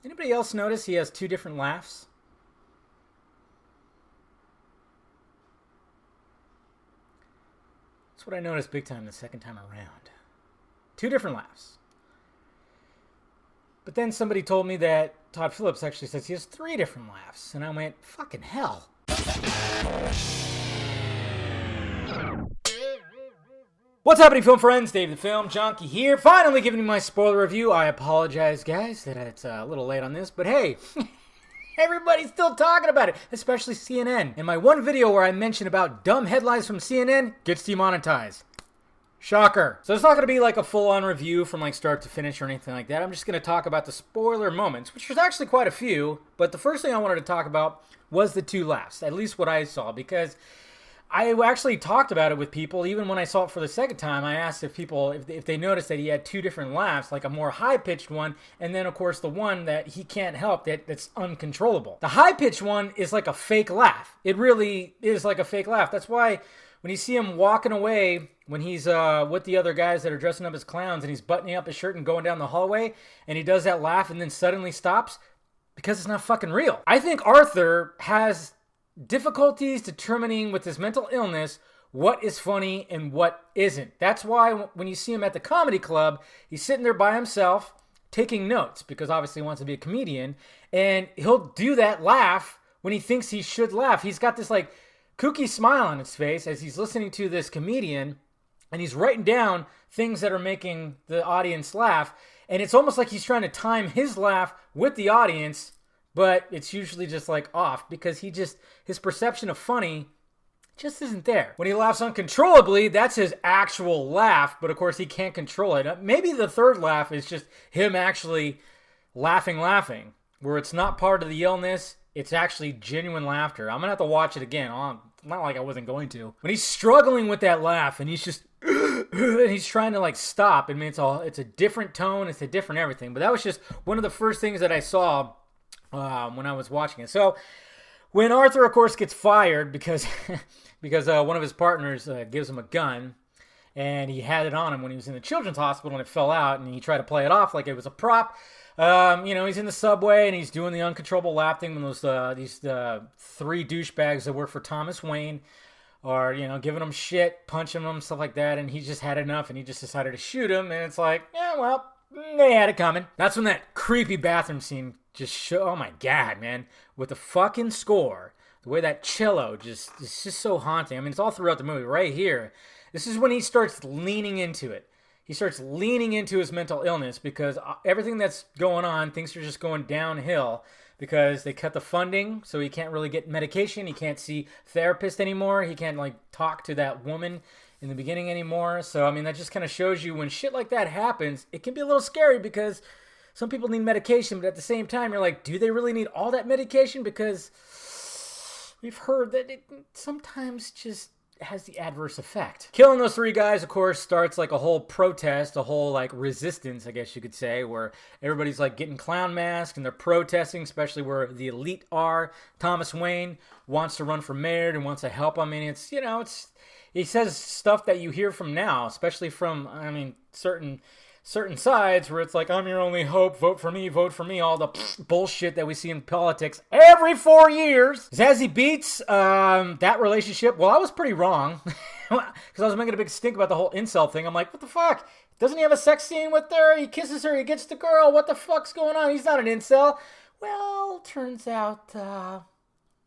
Anybody else notice he has two different laughs? That's what I noticed big time the second time around. Two different laughs. But then somebody told me that Todd Phillips actually says he has three different laughs. And I went, fucking hell. What's happening, film friends? Dave the Film Junkie here. Finally giving you my spoiler review. I apologize, guys, that it's a little late on this. But hey, everybody's still talking about it, especially CNN. And my one video where I mentioned about dumb headlines from CNN gets demonetized. Shocker. So it's not going to be like a full-on review from like start to finish or anything like that. I'm just going to talk about the spoiler moments, which was actually quite a few. But the first thing I wanted to talk about was the two laughs, at least what I saw, because I actually talked about it with people. Even when I saw it for the second time, I asked if people, if they noticed that he had two different laughs, like a more high-pitched one, and then, of course, the one that he can't help, that's uncontrollable. The high-pitched one is like a fake laugh. It really is like a fake laugh. That's why when you see him walking away, when he's with the other guys that are dressing up as clowns, and he's buttoning up his shirt and going down the hallway, and he does that laugh and then suddenly stops, because it's not fucking real. I think Arthur has difficulties determining with his mental illness what is funny and what isn't. That's why when you see him at the comedy club, he's sitting there by himself taking notes, because obviously he wants to be a comedian, and he'll do that laugh when he thinks he should laugh. He's got this like kooky smile on his face as he's listening to this comedian, and he's writing down things that are making the audience laugh, and it's almost like he's trying to time his laugh with the audience, but it's usually just like off, because his perception of funny just isn't there. When he laughs uncontrollably, that's his actual laugh, but of course he can't control it. Maybe the third laugh is just him actually laughing, where it's not part of the illness, it's actually genuine laughter. I'm gonna have to watch it again. Not like I wasn't going to. When he's struggling with that laugh and he's just and he's trying to like stop. I mean, it's a different tone, it's a different everything. But that was just one of the first things that I saw when I was watching it. So when Arthur, of course, gets fired because one of his partners gives him a gun, and he had it on him when he was in the children's hospital, and it fell out, and he tried to play it off like it was a prop. He's in the subway and he's doing the uncontrollable laugh thing when these three douchebags that work for Thomas Wayne are, giving him shit, punching him, stuff like that, and he just had enough and he just decided to shoot him, and it's like, yeah, well, they had it coming. That's when that creepy bathroom scene oh my god, man, with the fucking score, the way that cello it's just so haunting. I mean, it's all throughout the movie. Right here, this is when he starts leaning into it. He starts leaning into his mental illness, because everything that's going on, things are just going downhill because they cut the funding, so he can't really get medication. He can't see therapist anymore. He can't talk to that woman in the beginning anymore. So, I mean, that just kind of shows you when shit like that happens, it can be a little scary, because some people need medication, but at the same time, you're like, do they really need all that medication? Because we've heard that it sometimes just has the adverse effect. Killing those three guys, of course, starts like a whole protest, a whole resistance, I guess you could say, where everybody's getting clown masks and they're protesting, especially where the elite are. Thomas Wayne wants to run for mayor and wants to help him. I mean, he says stuff that you hear from now, especially from, certain sides where it's like, I'm your only hope, vote for me, all the bullshit that we see in politics every 4 years. Zazie Beetz, that relationship, well, I was pretty wrong, because I was making a big stink about the whole incel thing. I'm like, what the fuck? Doesn't he have a sex scene with her? He kisses her, he gets the girl, what the fuck's going on? He's not an incel. Well, turns out,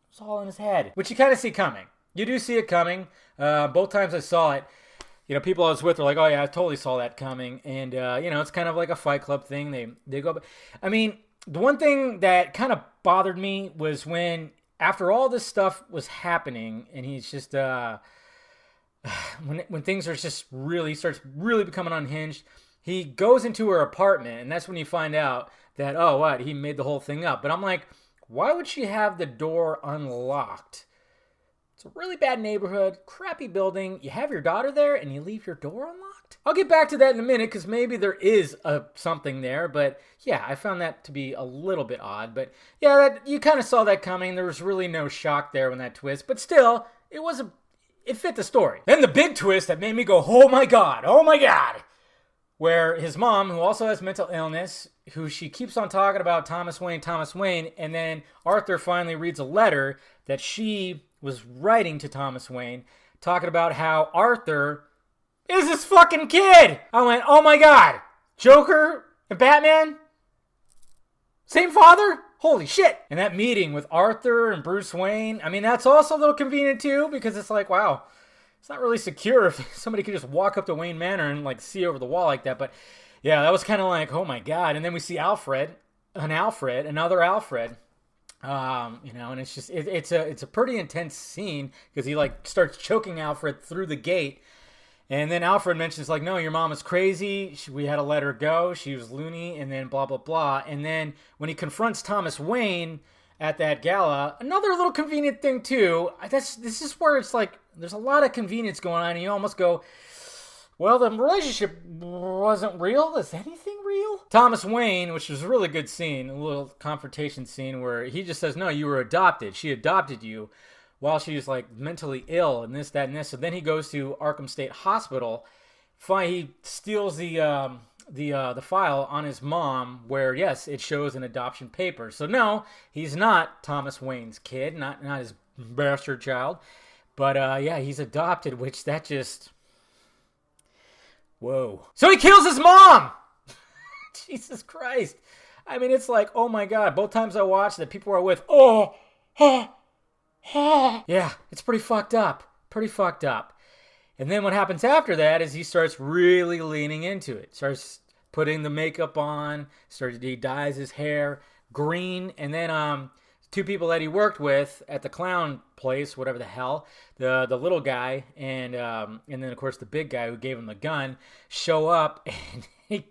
it's all in his head, which you kind of see coming. You do see it coming. Both times I saw it, people I was with were like, oh yeah, I totally saw that coming. And, it's kind of like a Fight Club thing. They go, I mean, the one thing that kind of bothered me was when, after all this stuff was happening, and he's just, when things are just starts really becoming unhinged, he goes into her apartment, and that's when you find out that, oh, what, he made the whole thing up. But I'm like, why would she have the door unlocked? It's a really bad neighborhood, crappy building. You have your daughter there and you leave your door unlocked? I'll get back to that in a minute, because maybe there is something there. But yeah, I found that to be a little bit odd. But yeah, you kind of saw that coming. There was really no shock there when that twist. But still, it fit the story. Then the big twist that made me go, oh my god, where his mom, who also has mental illness, who she keeps on talking about Thomas Wayne, and then Arthur finally reads a letter that she was writing to Thomas Wayne, talking about how Arthur is this fucking kid. I went, oh my god, Joker and Batman? Same father? Holy shit. And that meeting with Arthur and Bruce Wayne, I mean, that's also a little convenient too, because it's like, wow, it's not really secure if somebody could just walk up to Wayne Manor and like see over the wall like that. But yeah, that was kind of like, oh my god. And then we see another Alfred. And it's just it's a pretty intense scene because he like starts choking Alfred through the gate. And then Alfred mentions, like, no, your mom is crazy. We had to let her go. She was loony, and then blah, blah, blah. And then when he confronts Thomas Wayne at that gala, another little convenient thing, too. This is where it's like there's a lot of convenience going on, and you almost go, well, the relationship wasn't real. Is anything real? Thomas Wayne, which was a really good scene, a little confrontation scene where he just says, no, you were adopted. She adopted you while she was like mentally ill and this, that, and this. So then he goes to Arkham State Hospital. He steals the file on his mom where, yes, it shows an adoption paper. So no, he's not Thomas Wayne's kid, not his bastard child. But yeah, he's adopted, which that just... Whoa. So he kills his mom! Jesus Christ. I mean, it's like, oh my god, both times I watched that people are with, yeah, it's pretty fucked up. Pretty fucked up. And then what happens after that is he starts really leaning into it. Starts putting the makeup on. He dyes his hair green. And then two people that he worked with at the clown place, whatever the hell, the little guy and then of course the big guy who gave him the gun, show up. And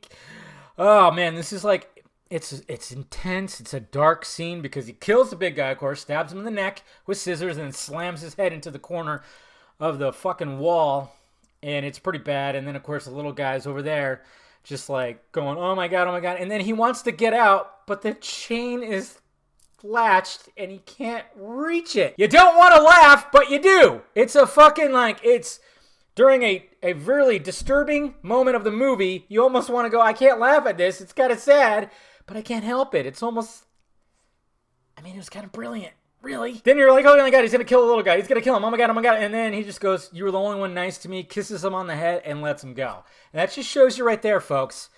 oh man, this is like... It's intense. It's a dark scene because he kills the big guy, of course, stabs him in the neck with scissors, and then slams his head into the corner of the fucking wall. And it's pretty bad. And then, of course, the little guy's over there just like going, oh my god, oh my god. And then he wants to get out, but the chain is latched and he can't reach it. You don't want to laugh, but you do. It's a fucking like, it's... During a really disturbing moment of the movie, you almost want to go, I can't laugh at this. It's kind of sad, but I can't help it. It's almost... I mean, it was kind of brilliant. Really? Then you're like, oh my god, he's going to kill the little guy. He's going to kill him. Oh my god, oh my god. And then he just goes, you were the only one nice to me, kisses him on the head, and lets him go. And that just shows you right there, folks.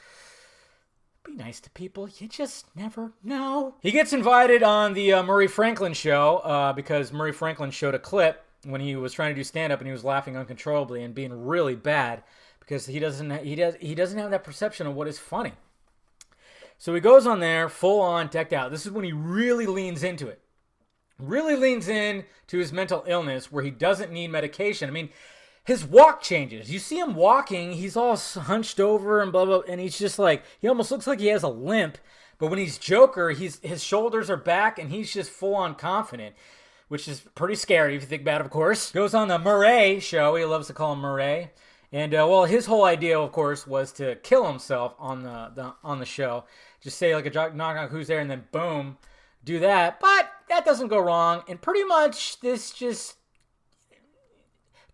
Be nice to people. You just never know. He gets invited on the Murray Franklin show because Murray Franklin showed a clip when he was trying to do stand-up and he was laughing uncontrollably and being really bad because he doesn't have that perception of what is funny. So he goes on there full on decked out. This is when he really leans into it. Really leans in to his mental illness where he doesn't need medication. I mean, his walk changes. You see him walking, he's all hunched over and blah, blah, and he's just like, he almost looks like he has a limp. But when he's Joker, his shoulders are back and he's just full on confident, which is pretty scary if you think about it, of course. Goes on the Murray show. He loves to call him Murray. And, well, his whole idea, of course, was to kill himself on the show. Just say, like, knock, knock, who's there, and then boom, do that. But that doesn't go wrong. And pretty much this just...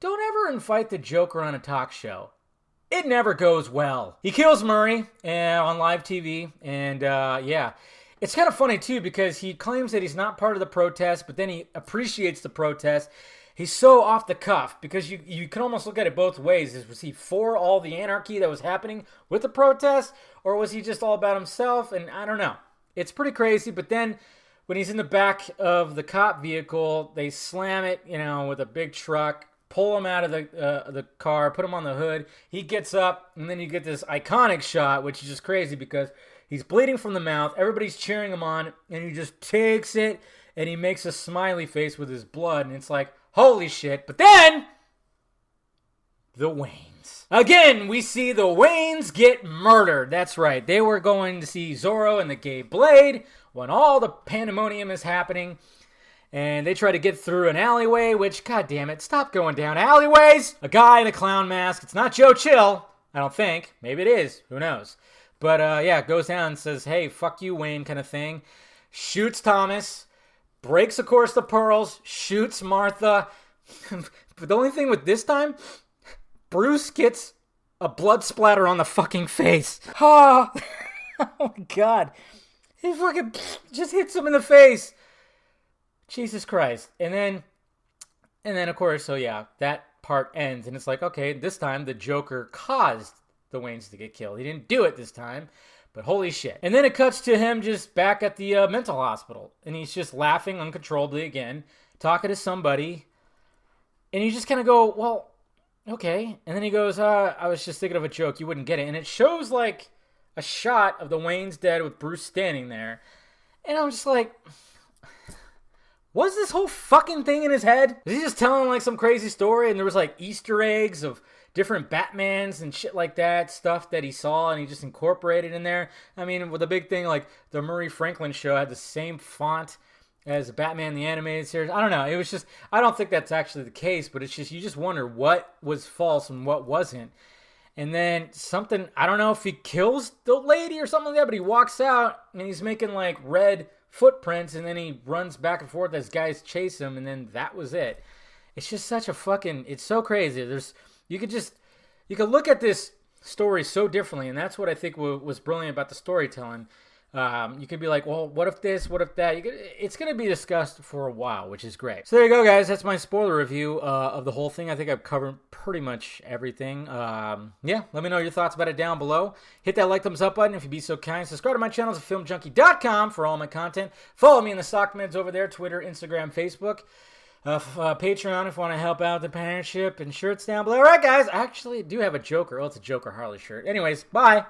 Don't ever invite the Joker on a talk show. It never goes well. He kills Murray on live TV. And, yeah... It's kind of funny, too, because he claims that he's not part of the protest, but then he appreciates the protest. He's so off the cuff, because you can almost look at it both ways. Was he for all the anarchy that was happening with the protest, or was he just all about himself? And I don't know. It's pretty crazy, but then when he's in the back of the cop vehicle, they slam it, with a big truck, pull him out of the car, put him on the hood. He gets up, and then you get this iconic shot, which is just crazy because he's bleeding from the mouth. Everybody's cheering him on, and he just takes it, and he makes a smiley face with his blood, and it's like, holy shit. But then, the Waynes. Again, we see the Waynes get murdered. That's right. They were going to see Zorro and the Gay Blade when all the pandemonium is happening, and they try to get through an alleyway, which, god damn it, stop going down alleyways. A guy in a clown mask. It's not Joe Chill, I don't think. Maybe it is. Who knows? But, yeah, goes down and says, hey, fuck you, Wayne, kind of thing. Shoots Thomas. Breaks, of course, the pearls. Shoots Martha. But the only thing with this time, Bruce gets a blood splatter on the fucking face. Oh, oh my God. He fucking just hits him in the face. Jesus Christ. And then of course, so yeah, that part ends, and it's like, okay, this time the Joker caused the Waynes to get killed. He didn't do it this time, but holy shit. And then it cuts to him just back at the mental hospital, and he's just laughing uncontrollably again, talking to somebody, and you just kind of go, well, okay. And then he goes, I was just thinking of a joke, you wouldn't get it. And it shows like a shot of the Waynes dead with Bruce standing there, and I'm just like, was this whole fucking thing in his head? Was he just telling like some crazy story and there was like Easter eggs of different Batmans and shit like that, stuff that he saw and he just incorporated in there? I mean, with the big thing, like the Murray Franklin show had the same font as Batman the Animated Series. I don't know. It was just, I don't think that's actually the case, but it's just, you just wonder what was false and what wasn't. And then something, I don't know if he kills the lady or something like that, but he walks out and he's making like red footprints, and then he runs back and forth as guys chase him, and then that was it. It's just such a fucking, it's so crazy. You could look at this story so differently, and that's what I think was brilliant about the storytelling. You could be like, well, what if this, what if that? It's going to be discussed for a while, which is great. So there you go, guys. That's my spoiler review of the whole thing. I think I've covered pretty much everything. Yeah, let me know your thoughts about it down below. Hit that like, thumbs up button if you'd be so kind. Subscribe to my channels at filmjunkie.com for all my content. Follow me in the Stockmeds over there, Twitter, Instagram, Facebook. Patreon if you want to help out the partnership, and shirts down below. All right, guys, I actually do have a Joker. Oh, it's a Joker Harley shirt. Anyways, bye.